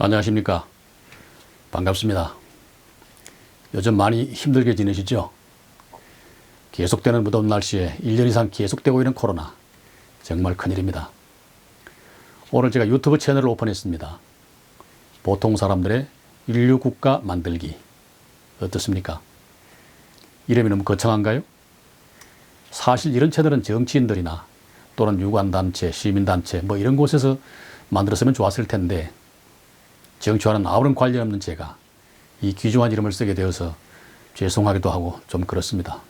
안녕하십니까. 반갑습니다. 요즘 많이 힘들게 지내시죠? 계속되는 무더운 날씨에 1년 이상 계속되고 있는 코로나. 정말 큰일입니다. 오늘 제가 유튜브 채널을 오픈했습니다. 보통 사람들의 인류국가 만들기. 어떻습니까? 이름이 너무 거창한가요? 사실 이런 채널은 정치인들이나 또는 유관단체, 시민단체 뭐 이런 곳에서 만들었으면 좋았을 텐데 정치와는 아무런 관련 없는 제가 이 귀중한 이름을 쓰게 되어서 죄송하기도 하고 좀 그렇습니다.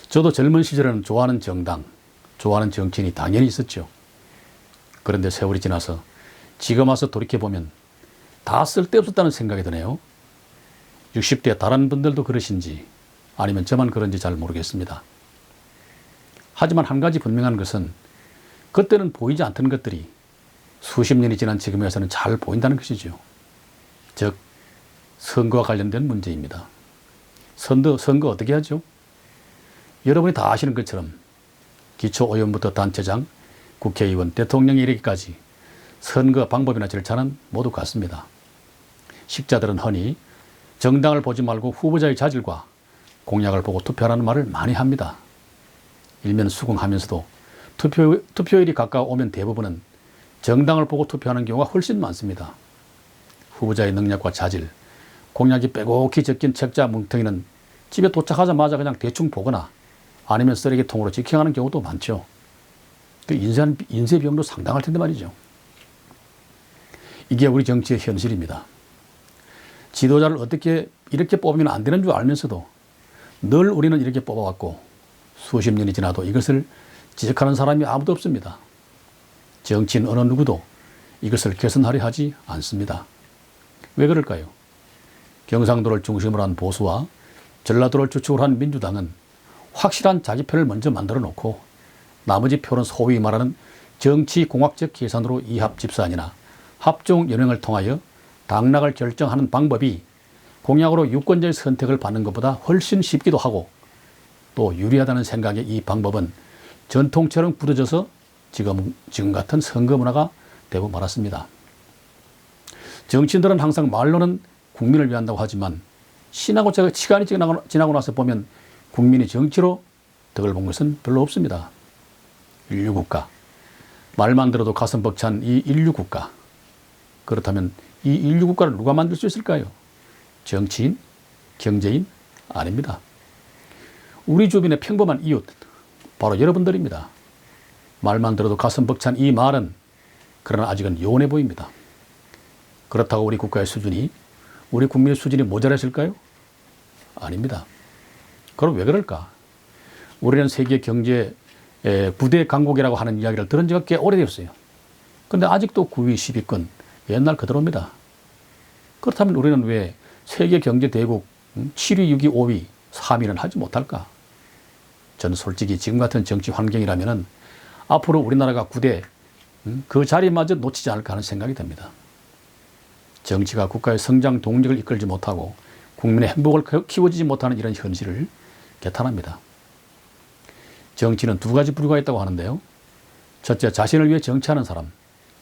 저도 젊은 시절에는 좋아하는 정당, 좋아하는 정치인이 당연히 있었죠. 그런데 세월이 지나서 지금 와서 돌이켜보면 다 쓸데없었다는 생각이 드네요. 60대 다른 분들도 그러신지 아니면 저만 그런지 잘 모르겠습니다. 하지만 한 가지 분명한 것은 그때는 보이지 않던 것들이 수십 년이 지난 지금에 와서는 잘 보인다는 것이죠. 즉 선거와 관련된 문제입니다. 선거 어떻게 하죠? 여러분이 다 아시는 것처럼 기초의원부터 단체장, 국회의원, 대통령에 이르기까지 선거 방법이나 절차는 모두 같습니다. 식자들은 흔히 정당을 보지 말고 후보자의 자질과 공약을 보고 투표하라는 말을 많이 합니다. 일면 수긍하면서도 투표일이 가까워오면 대부분은 정당을 보고 투표하는 경우가 훨씬 많습니다. 후보자의 능력과 자질, 공약이 빼곡히 적힌 책자 뭉텅이는 집에 도착하자마자 그냥 대충 보거나 아니면 쓰레기통으로 직행하는 경우도 많죠. 그 인쇄 비용도 상당할 텐데 말이죠. 이게 우리 정치의 현실입니다. 지도자를 어떻게 이렇게 뽑으면 안 되는 줄 알면서도 늘 우리는 이렇게 뽑아왔고 수십 년이 지나도 이것을 지적하는 사람이 아무도 없습니다. 정치인 어느 누구도 이것을 개선하려 하지 않습니다. 왜 그럴까요? 경상도를 중심으로 한 보수와 전라도를 주축으로 한 민주당은 확실한 자기 편을 먼저 만들어 놓고 나머지 표는 소위 말하는 정치공학적 계산으로 이합집산이나 합종연횡을 통하여 당락을 결정하는 방법이 공약으로 유권자의 선택을 받는 것보다 훨씬 쉽기도 하고 또 유리하다는 생각에 이 방법은 전통처럼 굳어져서 지금 같은 선거 문화가 되고 말았습니다. 정치인들은 항상 말로는 국민을 위한다고 하지만 시간이 지나고 나서 보면 국민이 정치로 덕을 본 것은 별로 없습니다. 인류국가. 말만 들어도 가슴 벅찬 이 인류국가. 그렇다면 이 인류국가를 누가 만들 수 있을까요? 정치인? 경제인? 아닙니다. 우리 주변의 평범한 이웃, 바로 여러분들입니다. 말만 들어도 가슴 벅찬 이 말은 그러나 아직은 요원해 보입니다. 그렇다고 우리 국가의 수준이, 우리 국민의 수준이 모자랐을까요? 아닙니다. 그럼 왜 그럴까? 우리는 세계 경제 9대 강국이라고 하는 이야기를 들은 지가 꽤 오래되었어요. 그런데 아직도 9위, 10위권 옛날 그대로입니다. 그렇다면 우리는 왜 세계 경제 대국 7위, 6위, 5위, 3위는 하지 못할까? 저는 솔직히 지금 같은 정치 환경이라면 앞으로 우리나라가 9대 그 자리마저 놓치지 않을까 하는 생각이 듭니다. 정치가 국가의 성장 동력을 이끌지 못하고 국민의 행복을 키워주지 못하는 이런 현실을 개탄합니다. 정치는 두 가지 부류가 있다고 하는데요. 첫째, 자신을 위해 정치하는 사람.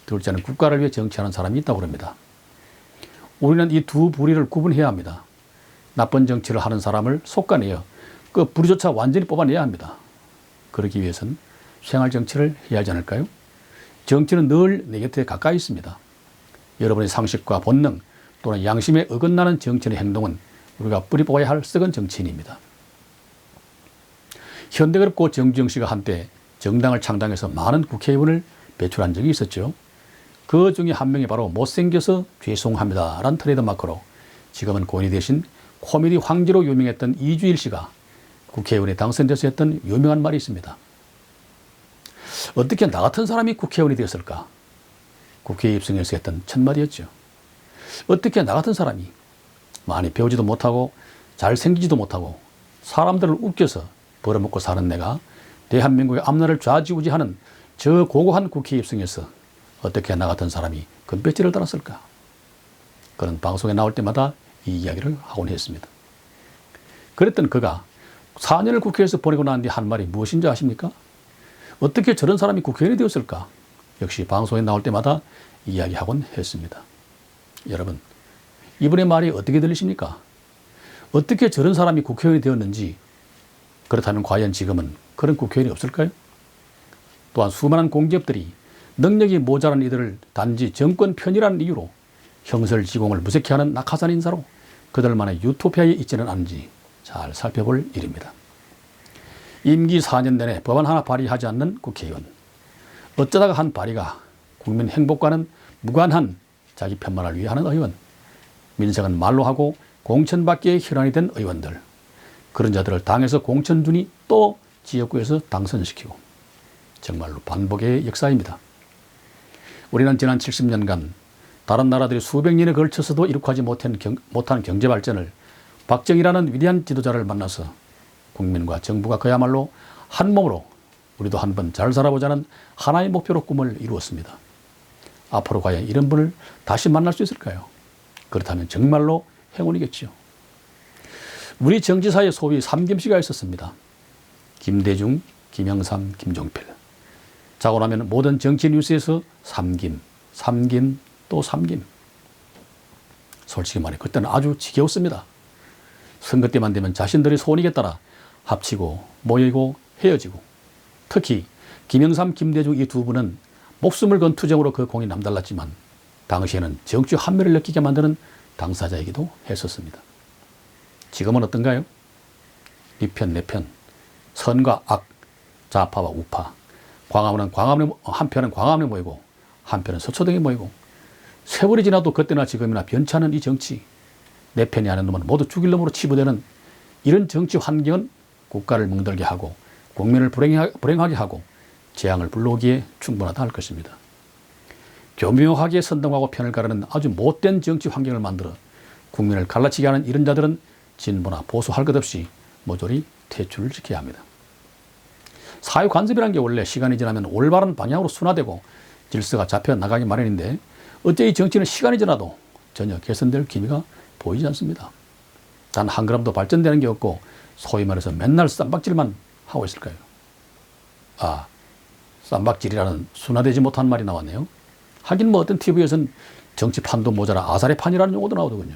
둘째는 국가를 위해 정치하는 사람이 있다고 합니다. 우리는 이 두 부류를 구분해야 합니다. 나쁜 정치를 하는 사람을 속아내어 그 부류조차 완전히 뽑아내야 합니다. 그러기 위해서는 생활 정치를 해야 하지 않을까요? 정치는 늘 내 곁에 가까이 있습니다. 여러분의 상식과 본능 또는 양심에 어긋나는 정치인의 행동은 우리가 뿌리 뽑아야 할 썩은 정치인입니다. 현대그룹고 정주영 씨가 한때 정당을 창당해서 많은 국회의원을 배출한 적이 있었죠. 그 중에 한 명이 바로 못생겨서 죄송합니다 라는 트레이드마크로 지금은 고인이 되신 코미디 황제로 유명했던 이주일 씨가 국회의원에 당선돼서 했던 유명한 말이 있습니다. 어떻게 나 같은 사람이 국회의원이 되었을까? 국회에 입성해서 했던 첫말이었죠. 어떻게 나 같은 사람이 많이 배우지도 못하고 잘생기지도 못하고 사람들을 웃겨서 벌어먹고 사는 내가 대한민국의 앞날을 좌지우지하는 저 고고한 국회에 입성해서 어떻게 나 같은 사람이 금배지를 달았을까? 그런 방송에 나올 때마다 이 이야기를 하곤 했습니다. 그랬던 그가 4년을 국회에서 보내고 난 뒤 한 말이 무엇인지 아십니까? 어떻게 저런 사람이 국회의원이 되었을까? 역시 방송에 나올 때마다 이야기하곤 했습니다. 여러분, 이분의 말이 어떻게 들리십니까? 어떻게 저런 사람이 국회의원이 되었는지, 그렇다면 과연 지금은 그런 국회의원이 없을까요? 또한 수많은 공기업들이 능력이 모자란 이들을 단지 정권 편이라는 이유로 형설지공을 무색해 하는 낙하산 인사로 그들만의 유토피아에 있지는 않은지 잘 살펴볼 일입니다. 임기 4년 내내 법안 하나 발의하지 않는 국회의원. 어쩌다가 한 발의가 국민 행복과는 무관한 자기 편만을 위해 하는 의원. 민생은 말로 하고 공천받기에 혈안이 된 의원들. 그런 자들을 당에서 공천 주니 또 지역구에서 당선시키고. 정말로 반복의 역사입니다. 우리는 지난 70년간 다른 나라들이 수백 년에 걸쳐서도 이룩하지 못한 경제 발전을 박정희라는 위대한 지도자를 만나서 국민과 정부가 그야말로 한 몸으로 우리도 한번 잘 살아보자는 하나의 목표로 꿈을 이루었습니다. 앞으로 과연 이런 분을 다시 만날 수 있을까요? 그렇다면 정말로 행운이겠죠. 우리 정치사에 소위 삼김씨가 있었습니다. 김대중, 김영삼, 김종필. 자고 나면 모든 정치 뉴스에서 삼김, 삼김, 또 삼김. 솔직히 말해 그때는 아주 지겨웠습니다. 선거 때만 되면 자신들의 소원에 따라 합치고 모이고 헤어지고, 특히 김영삼, 김대중 이 두 분은 목숨을 건 투쟁으로 그 공이 남달랐지만 당시에는 정치 한멸을 느끼게 만드는 당사자이기도 했었습니다. 지금은 어떤가요? 네 편, 내 편, 선과 악, 좌파와 우파, 한편은 광화문에 모이고 한편은 서초동에 모이고, 세월이 지나도 그때나 지금이나 변치 않은 이 정치, 내 편이 아닌 놈은 모두 죽일 놈으로 치부되는 이런 정치 환경은 국가를 멍들게 하고 국민을 불행하게 하고 재앙을 불러오기에 충분하다 할 것입니다. 교묘하게 선동하고 편을 가르는 아주 못된 정치 환경을 만들어 국민을 갈라치게 하는 이런 자들은 진보나 보수할 것 없이 모조리 퇴출을 시켜야 합니다. 사회 간섭이라는 게 원래 시간이 지나면 올바른 방향으로 순화되고 질서가 잡혀 나가기 마련인데, 어째 이 정치는 시간이 지나도 전혀 개선될 기미가 보이지 않습니다. 단 한 걸음도 발전되는 게 없고 소위 말해서 맨날 쌈박질만 하고 있을까요? 아, 쌈박질이라는 순화되지 못한 말이 나왔네요. 하긴 뭐 어떤 TV에서는 정치판도 모자라 아사리 판이라는 용어도 나오더군요.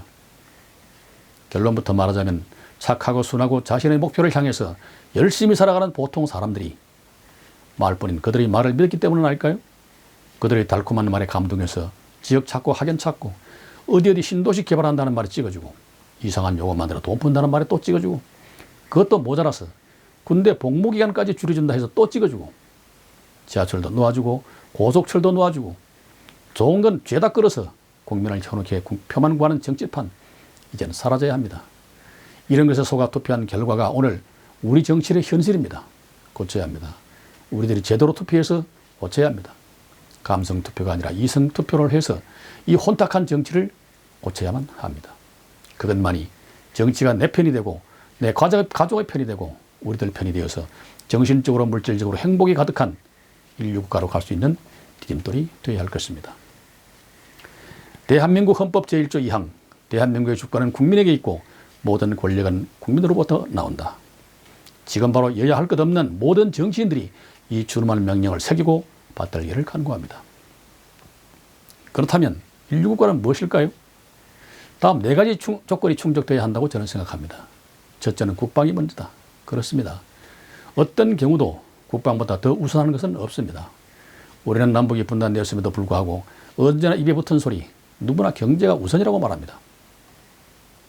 결론부터 말하자면 착하고 순하고 자신의 목표를 향해서 열심히 살아가는 보통 사람들이, 말뿐인 그들의 말을 믿었기 때문은 아닐까요? 그들의 달콤한 말에 감동해서 지역 찾고 학연 찾고 어디 신도시 개발한다는 말에 찍어주고, 이상한 요거 만들어 돈 푼다는 말에 또 찍어주고, 그것도 모자라서 군대 복무기간까지 줄여준다 해서 또 찍어주고, 지하철도 놓아주고 고속철도 놓아주고, 좋은 건 죄다 끌어서 국민을 현혹해 표만 구하는 정치판, 이제는 사라져야 합니다. 이런 것에 속아 투표한 결과가 오늘 우리 정치의 현실입니다. 고쳐야 합니다. 우리들이 제대로 투표해서 고쳐야 합니다. 감성 투표가 아니라 이성 투표를 해서 이 혼탁한 정치를 고쳐야만 합니다. 그것만이 정치가 내 편이 되고 내 가족의 편이 되고 우리들 편이 되어서 정신적으로 물질적으로 행복이 가득한 인류 국가로 갈 수 있는 디딤돌이 되어야 할 것입니다. 대한민국 헌법 제1조 2항, 대한민국의 주권은 국민에게 있고 모든 권력은 국민으로부터 나온다. 지금 바로 여야 할 것 없는 모든 정치인들이 이 준엄한 명령을 새기고 받들기를 간구합니다. 그렇다면 인류 국가는 무엇일까요? 다음 4가지 조건이 충족되어야 한다고 저는 생각합니다. 첫째는 국방이 먼저다. 그렇습니다. 어떤 경우도 국방보다 더 우선하는 것은 없습니다. 우리는 남북이 분단되었음에도 불구하고 언제나 입에 붙은 소리, 누구나 경제가 우선이라고 말합니다.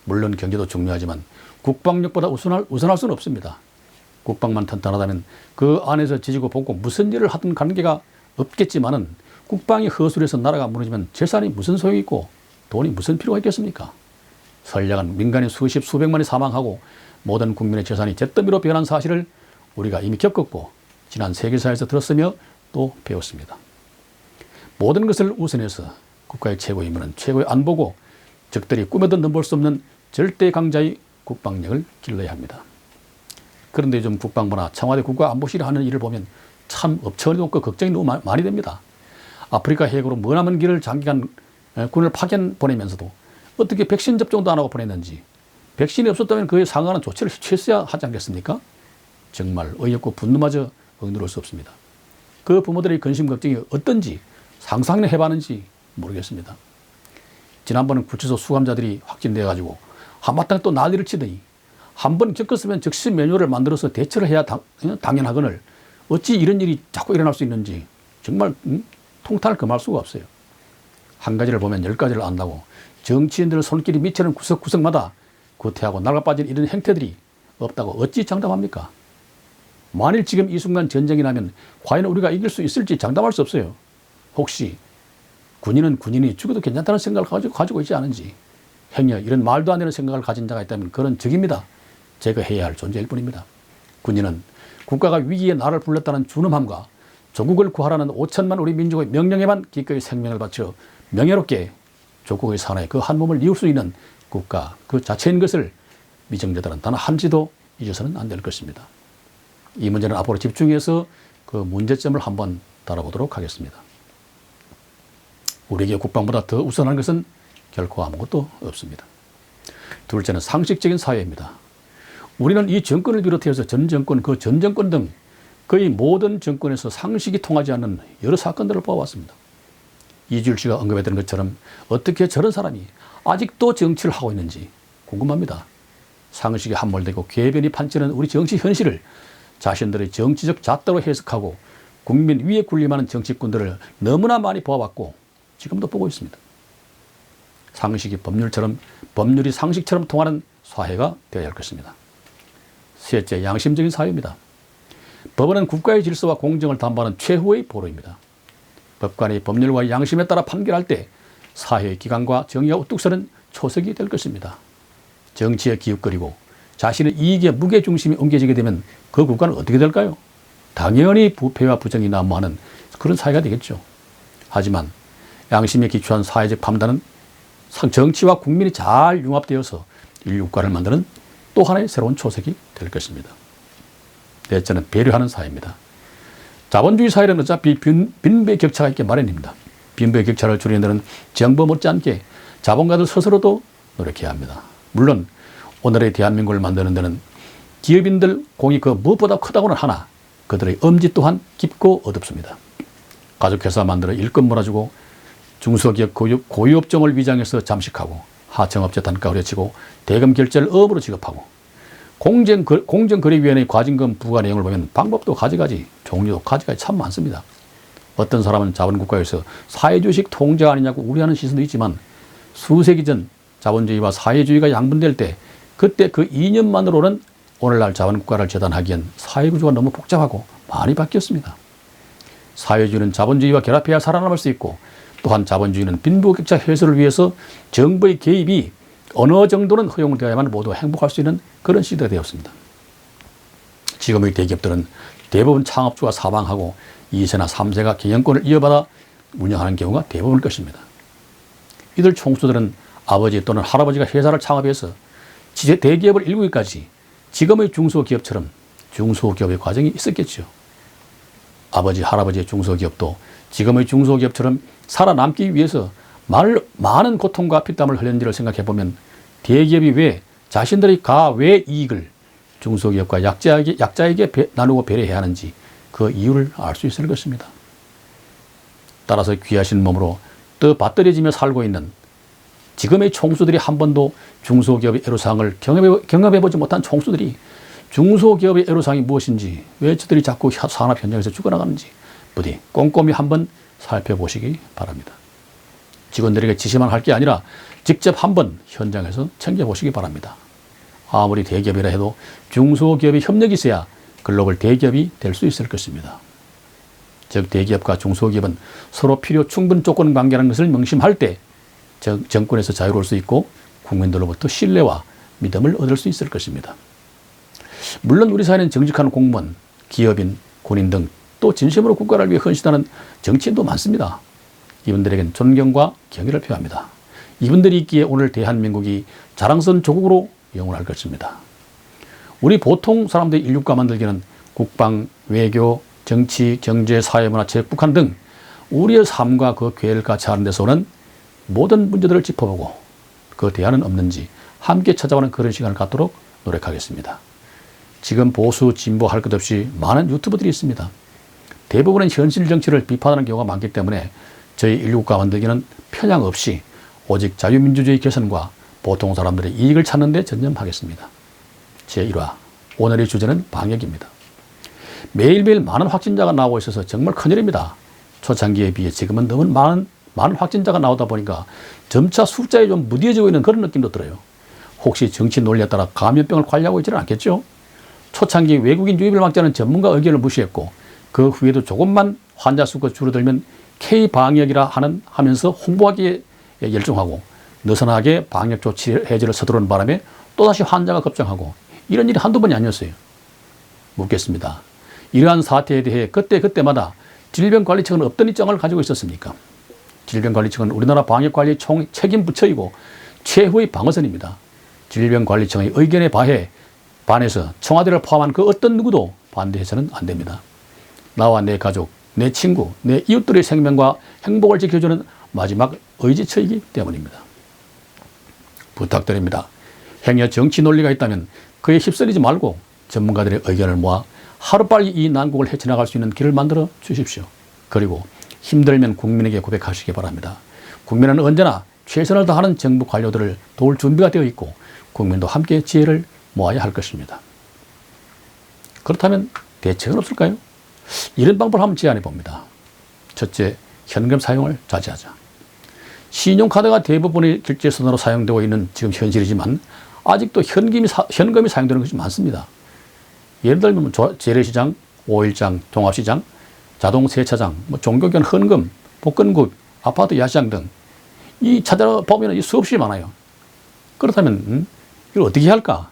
물론 경제도 중요하지만 국방력보다 우선할 수는 없습니다. 국방만 튼튼하다면 그 안에서 지지고 볶고 무슨 일을 하든 관계가 없겠지만은 국방이 허술해서 나라가 무너지면 재산이 무슨 소용이 있고 돈이 무슨 필요가 있겠습니까? 선량한 민간인 수십 수백만이 사망하고 모든 국민의 재산이 잿더미로 변한 사실을 우리가 이미 겪었고 지난 세계사에서 들었으며 또 배웠습니다. 모든 것을 우선해서 국가의 최고의 임무는 최고의 안보고 적들이 꿈에도 넘볼 수 없는 절대 강자의 국방력을 길러야 합니다. 그런데 요즘 국방부나 청와대 국가안보실이 하는 일을 보면 참 업처리 높고 걱정이 너무 많이 됩니다. 아프리카 해역으로 머나먼 길을 장기간 군을 파견 보내면서도 어떻게 백신 접종도 안 하고 보냈는지, 백신이 없었다면 그에 상응하는 조치를 취했어야 하지 않겠습니까? 정말 어이없고 분노마저 억누를 수 없습니다. 그 부모들의 근심 걱정이 어떤지 상상이나 해봤는지 모르겠습니다. 지난번은 구치소 수감자들이 확진돼가지고 한바탕 또 난리를 치더니 한 번 겪었으면 즉시 매뉴얼을 만들어서 대처를 해야 당연하거늘 어찌 이런 일이 자꾸 일어날 수 있는지 정말 통탄을 금할 수가 없어요. 한 가지를 보면 10가지를 안다고 정치인들 손길이 미치는 구석구석마다 구태하고 낡아빠진 이런 행태들이 없다고 어찌 장담합니까? 만일 지금 이 순간 전쟁이 나면 과연 우리가 이길 수 있을지 장담할 수 없어요. 혹시 군인은 군인이 죽어도 괜찮다는 생각을 가지고 있지 않은지, 행여 이런 말도 안 되는 생각을 가진 자가 있다면 그런 적입니다. 제거해야 할 존재일 뿐입니다. 군인은 국가가 위기에 나를 불렀다는 준엄함과 조국을 구하라는 5천만 우리 민족의 명령에만 기꺼이 생명을 바쳐 명예롭게 조국의 산하에 그 한 몸을 이을 수 있는 국가 그 자체인 것을 미정자들은 단 한지도 잊어서는 안 될 것입니다. 이 문제는 앞으로 집중해서 그 문제점을 한번 다뤄보도록 하겠습니다. 우리에게 국방보다 더 우선한 것은 결코 아무것도 없습니다. 둘째는 상식적인 사회입니다. 우리는 이 정권을 비롯해서 전 정권, 그 전 정권 등 거의 모든 정권에서 상식이 통하지 않는 여러 사건들을 보아왔습니다. 이주일 씨가 언급했던 것처럼 어떻게 저런 사람이 아직도 정치를 하고 있는지 궁금합니다. 상식에 함몰되고 궤변이 판치는 우리 정치 현실을 자신들의 정치적 잣대로 해석하고 국민 위에 군림하는 정치꾼들을 너무나 많이 보아왔고 지금도 보고 있습니다. 상식이 법률처럼, 법률이 상식처럼 통하는 사회가 되어야 할 것입니다. 셋째, 양심적인 사회입니다. 법원은 국가의 질서와 공정을 담보하는 최후의 보루입니다. 법관이 법률과 양심에 따라 판결할 때 사회의 기강과 정의가 우뚝 서는 초석이 될 것입니다. 정치에 기웃거리고 자신의 이익에 무게중심이 옮겨지게 되면 그 국가는 어떻게 될까요? 당연히 부패와 부정이 난무하는 그런 사회가 되겠죠. 하지만 양심에 기초한 사회적 판단은 정치와 국민이 잘 융합되어서 인류국가를 만드는 또 하나의 새로운 초석이 될 것입니다. 넷째는 배려하는 사회입니다. 자본주의 사회는 어차피 빈배격차가 있게 마련입니다. 빈배격차를 줄이는 데는 정부 못지않게 자본가들 스스로도 노력해야 합니다. 물론 오늘의 대한민국을 만드는 데는 기업인들 공이 그 무엇보다 크다고는 하나 그들의 엄지 또한 깊고 어둡습니다. 가족회사 만들어 일꾼 몰아주고 중소기업 고유업종을 위장해서 잠식하고 하청업체 단가 후려치고 대금 결제를 업으로 지급하고 공정거래위원회의 과징금 부과 내용을 보면 방법도 가지가지 종류도 가지가지 참 많습니다. 어떤 사람은 자본국가에서 사회주의식 통제가 아니냐고 우려하는 시선도 있지만 수세기 전 자본주의와 사회주의가 양분될 때 그때 그 이념만으로는 오늘날 자본국가를 재단하기엔 사회구조가 너무 복잡하고 많이 바뀌었습니다. 사회주의는 자본주의와 결합해야 살아남을 수 있고 또한 자본주의는 빈부격차 해소를 위해서 정부의 개입이 어느 정도는 허용되어야만 모두 행복할 수 있는 그런 시대가 되었습니다. 지금의 대기업들은 대부분 창업주가 사망하고 2세나 3세가 경영권을 이어받아 운영하는 경우가 대부분일 것입니다. 이들 총수들은 아버지 또는 할아버지가 회사를 창업해서 대기업을 일구기까지 지금의 중소기업처럼 중소기업의 과정이 있었겠죠. 아버지, 할아버지의 중소기업도 지금의 중소기업처럼 살아남기 위해서 많은 고통과 피땀을 흘렸는지를 생각해보면 대기업이 왜 자신들의 가외 이익을 중소기업과 약자에게 나누고 배려해야 하는지 그 이유를 알 수 있을 것입니다. 따라서 귀하신 몸으로 떠받들여지며 살고 있는 지금의 총수들이 한 번도 중소기업의 애로사항을 경험해보지 못한 총수들이 중소기업의 애로사항이 무엇인지 왜 저들이 자꾸 산업 현장에서 죽어나가는지 부디 꼼꼼히 한번 살펴보시기 바랍니다. 직원들에게 지시만 할 게 아니라 직접 한번 현장에서 챙겨보시기 바랍니다. 아무리 대기업이라 해도 중소기업의 협력이 있어야 글로벌 대기업이 될 수 있을 것입니다. 즉 대기업과 중소기업은 서로 필요 충분 조건 관계라는 것을 명심할 때 정권에서 자유로울 수 있고 국민들로부터 신뢰와 믿음을 얻을 수 있을 것입니다. 물론 우리 사회는 정직한 공무원, 기업인, 군인 등 또 진심으로 국가를 위해 헌신하는 정치인도 많습니다. 이분들에겐 존경과 경의를 표합니다. 이분들이 있기에 오늘 대한민국이 자랑스러운 조국으로 영원할 것입니다. 우리 보통 사람들의 인류국가 만들기는 국방, 외교, 정치, 경제, 사회문화, 체육, 북한 등 우리의 삶과 그 궤를 같이 하는 데서 오는 모든 문제들을 짚어보고 그 대안은 없는지 함께 찾아가는 그런 시간을 갖도록 노력하겠습니다. 지금 보수, 진보 할 것 없이 많은 유튜버들이 있습니다. 대부분은 현실 정치를 비판하는 경우가 많기 때문에 저희 1국가 만들기는 편향 없이 오직 자유민주주의 개선과 보통 사람들의 이익을 찾는 데 전념하겠습니다. 제1화 오늘의 주제는 방역입니다. 매일매일 많은 확진자가 나오고 있어서 정말 큰일입니다. 초창기에 비해 지금은 너무 많은 확진자가 나오다 보니까 점차 숫자에 좀 무뎌지고 있는 그런 느낌도 들어요. 혹시 정치 논리에 따라 감염병을 관리하고 있지는 않겠죠? 초창기 외국인 유입을 막자는 전문가 의견을 무시했고 그 후에도 조금만 환자 수가 줄어들면 K방역이라 하면서 홍보하기에 열중하고 느슨하게 방역 조치 해제를 서두르는 바람에 또다시 환자가 급증하고 이런 일이 한두 번이 아니었어요. 묻겠습니다. 이러한 사태에 대해 그때마다 질병관리청은 어떤 입장을 가지고 있었습니까? 질병관리청은 우리나라 방역관리 총 책임 부처이고 최후의 방어선입니다. 질병관리청의 의견에 반해서 청와대를 포함한 그 어떤 누구도 반대해서는 안 됩니다. 나와 내 가족, 내 친구, 내 이웃들의 생명과 행복을 지켜주는 마지막 의지처이기 때문입니다. 부탁드립니다. 행여 정치 논리가 있다면 그에 휩쓸리지 말고 전문가들의 의견을 모아 하루빨리 이 난국을 헤쳐나갈 수 있는 길을 만들어 주십시오. 그리고 힘들면 국민에게 고백하시기 바랍니다. 국민은 언제나 최선을 다하는 정부 관료들을 도울 준비가 되어 있고 국민도 함께 지혜를 모아야 할 것입니다. 그렇다면 대책은 없을까요? 이런 방법을 한번 제안해 봅니다. 첫째, 현금 사용을 자제하자. 신용카드가 대부분의 결제수단으로 사용되고 있는 지금 현실이지만 아직도 현금이 사용되는 것이 많습니다. 예를 들면 재래시장, 오일장, 종합시장, 자동세차장, 종교견 헌금, 복권국, 아파트 야시장 등 이 찾아보면 수없이 많아요. 그렇다면 이걸 어떻게 할까?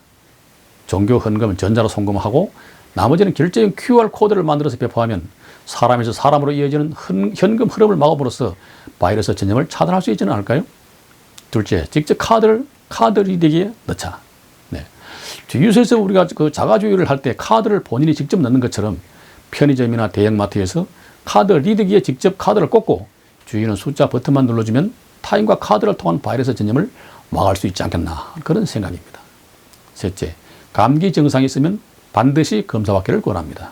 종교 헌금은 전자로 송금하고 나머지는 결제용 QR코드를 만들어서 배포하면 사람에서 사람으로 이어지는 현금 흐름을 막아버려서 바이러스 전염을 차단할 수 있지는 않을까요? 둘째, 직접 카드 리더기에 넣자. 네. 주유소에서 우리가 그 자가주유를 할 때 카드를 본인이 직접 넣는 것처럼 편의점이나 대형마트에서 카드 리더기에 직접 카드를 꽂고 주인은 숫자 버튼만 눌러주면 타인과 카드를 통한 바이러스 전염을 막을 수 있지 않겠나 그런 생각입니다. 셋째, 감기 증상이 있으면 반드시 검사받기를 권합니다.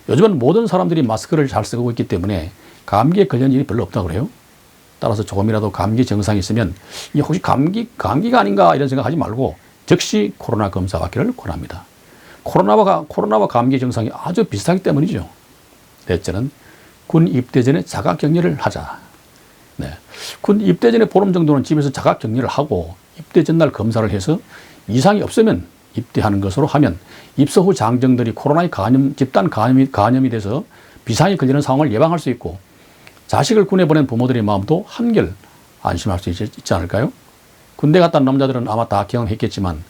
요즘은 모든 사람들이 마스크를 잘 쓰고 있기 때문에 감기에 걸리는 일이 별로 없다고 그래요. 따라서 조금이라도 감기 증상이 있으면 이 혹시 감기가 아닌가 이런 생각하지 말고 즉시 코로나 검사 받기를 권합니다. 코로나와 감기 증상이 아주 비슷하기 때문이죠. 넷째는 군 입대 전에 자가격리를 하자. 네. 군 입대 전에 보름 정도는 집에서 자가격리를 하고 입대 전날 검사를 해서 이상이 없으면 입대하는 것으로 하면 입소 후 장정들이 코로나에 집단 감염이 돼서 비상이 걸리는 상황을 예방할 수 있고 자식을 군에 보낸 부모들의 마음도 한결 안심할 수 있지 않을까요? 군대 갔다 온 남자들은 아마 다 경험했겠지만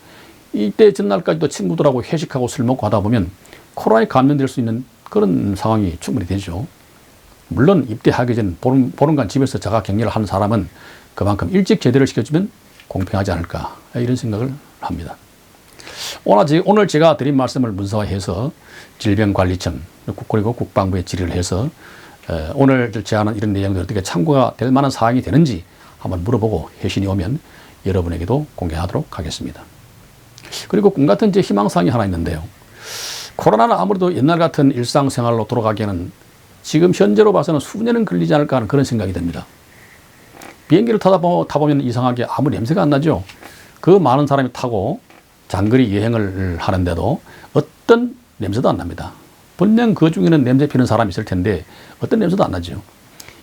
이때 전날까지도 친구들하고 회식하고 술 먹고 하다 보면 코로나에 감염될 수 있는 그런 상황이 충분히 되죠. 물론 입대하기 전 보름간 집에서 자가격리를 하는 사람은 그만큼 일찍 제대를 시켜주면 공평하지 않을까 이런 생각을 합니다. 오늘 제가 드린 말씀을 문서화해서 질병관리청 그리고 국방부에 질의를 해서 오늘 제안한 이런 내용들이 어떻게 참고가 될 만한 사항이 되는지 한번 물어보고 회신이 오면 여러분에게도 공개하도록 하겠습니다. 그리고 꿈 같은 제 희망사항이 하나 있는데요. 코로나는 아무래도 옛날 같은 일상생활로 돌아가기에는 지금 현재로 봐서는 수년은 걸리지 않을까 하는 그런 생각이 듭니다. 비행기를 타다 보면 이상하게 아무 냄새가 안 나죠. 그 많은 사람이 타고 장거리 여행을 하는데도 어떤 냄새도 안 납니다. 분명 그 중에는 냄새 피는 사람이 있을 텐데 어떤 냄새도 안 나죠.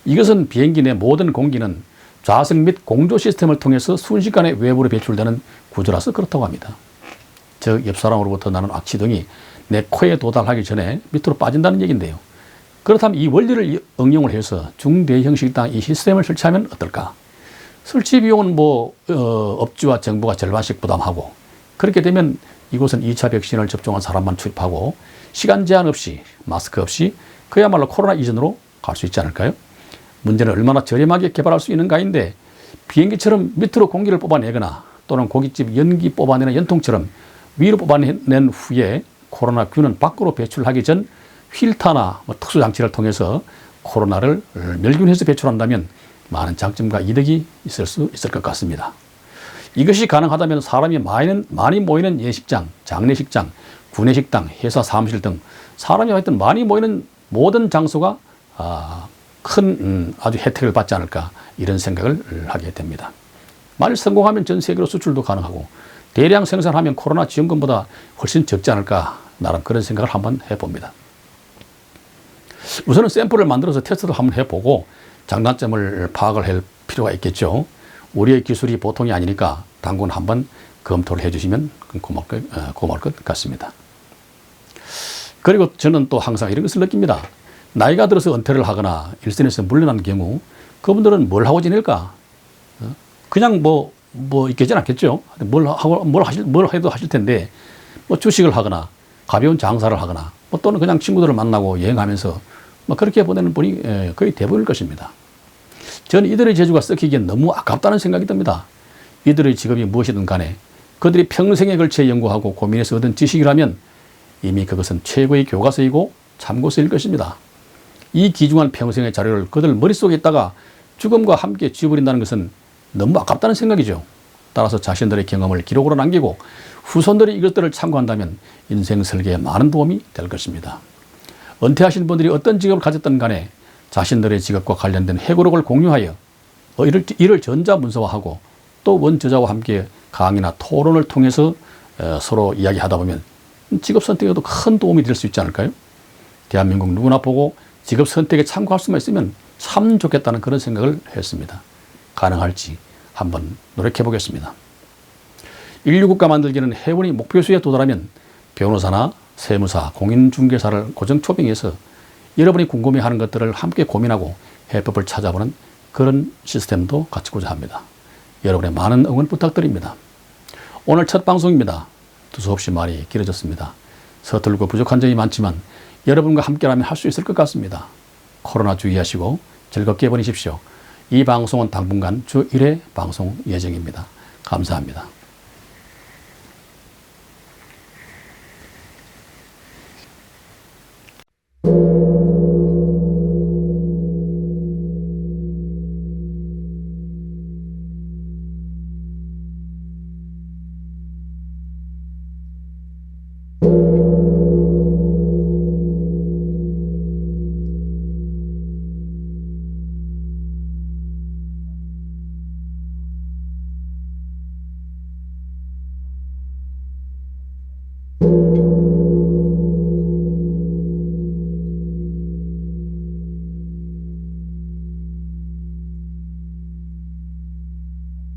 이것은 비행기 내 모든 공기는 좌석 및 공조 시스템을 통해서 순식간에 외부로 배출되는 구조라서 그렇다고 합니다. 즉 옆 사람으로부터 나는 악취 등이 내 코에 도달하기 전에 밑으로 빠진다는 얘기인데요. 그렇다면 이 원리를 응용을 해서 중대형 식당 이 시스템을 설치하면 어떨까? 설치 비용은 업주와 정부가 절반씩 부담하고 그렇게 되면 이곳은 2차 백신을 접종한 사람만 출입하고 시간 제한 없이 마스크 없이 그야말로 코로나 이전으로 갈 수 있지 않을까요? 문제는 얼마나 저렴하게 개발할 수 있는가인데 비행기처럼 밑으로 공기를 뽑아내거나 또는 고깃집 연기 뽑아내는 연통처럼 위로 뽑아낸 후에 코로나균은 밖으로 배출하기 전 필터나 특수장치를 통해서 코로나를 멸균해서 배출한다면 많은 장점과 이득이 있을 수 있을 것 같습니다. 이것이 가능하다면 사람이 많이 모이는 예식장, 장례식장, 구내식당, 회사 사무실 등 사람이 하여튼 많이 모이는 모든 장소가 큰 아주 혜택을 받지 않을까 이런 생각을 하게 됩니다. 만일 성공하면 전 세계로 수출도 가능하고 대량 생산하면 코로나 지원금보다 훨씬 적지 않을까 나름 그런 생각을 한번 해봅니다. 우선은 샘플을 만들어서 테스트를 한번 해보고 장단점을 파악을 할 필요가 있겠죠. 우리의 기술이 보통이 아니니까 당분 한번 검토를 해주시면 고마울 것 같습니다. 그리고 저는 또 항상 이런 것을 느낍니다. 나이가 들어서 은퇴를 하거나 일선에서 물러난 경우 그분들은 뭘 하고 지낼까? 그냥 뭐 있겠진 않겠죠. 뭘 해도 하실 텐데 뭐 주식을 하거나 가벼운 장사를 하거나 뭐 또는 그냥 친구들을 만나고 여행하면서 뭐 그렇게 보내는 분이 거의 대부분일 것입니다. 저는 이들의 재주가 썩히기엔 너무 아깝다는 생각이 듭니다. 이들의 직업이 무엇이든 간에 그들이 평생에 걸쳐 연구하고 고민해서 얻은 지식이라면 이미 그것은 최고의 교과서이고 참고서일 것입니다. 이 귀중한 평생의 자료를 그들 머릿속에 있다가 죽음과 함께 지워버린다는 것은 너무 아깝다는 생각이죠. 따라서 자신들의 경험을 기록으로 남기고 후손들이 이것들을 참고한다면 인생 설계에 많은 도움이 될 것입니다. 은퇴하신 분들이 어떤 직업을 가졌든 간에 자신들의 직업과 관련된 회고록을 공유하여 이를 전자문서화하고 또 원저자와 함께 강의나 토론을 통해서 서로 이야기하다 보면 직업 선택에도 큰 도움이 될 수 있지 않을까요? 대한민국 누구나 보고 직업 선택에 참고할 수만 있으면 참 좋겠다는 그런 생각을 했습니다. 가능할지 한번 노력해 보겠습니다. 인류국가 만들기는 회원이 목표수에 도달하면 변호사나 세무사, 공인중개사를 고정 초빙해서 여러분이 궁금해하는 것들을 함께 고민하고 해법을 찾아보는 그런 시스템도 갖추고자 합니다. 여러분의 많은 응원 부탁드립니다. 오늘 첫 방송입니다. 두서없이 말이 길어졌습니다. 서툴고 부족한 점이 많지만 여러분과 함께라면 할 수 있을 것 같습니다. 코로나 주의하시고 즐겁게 보내십시오. 이 방송은 당분간 주 1회 방송 예정입니다. 감사합니다.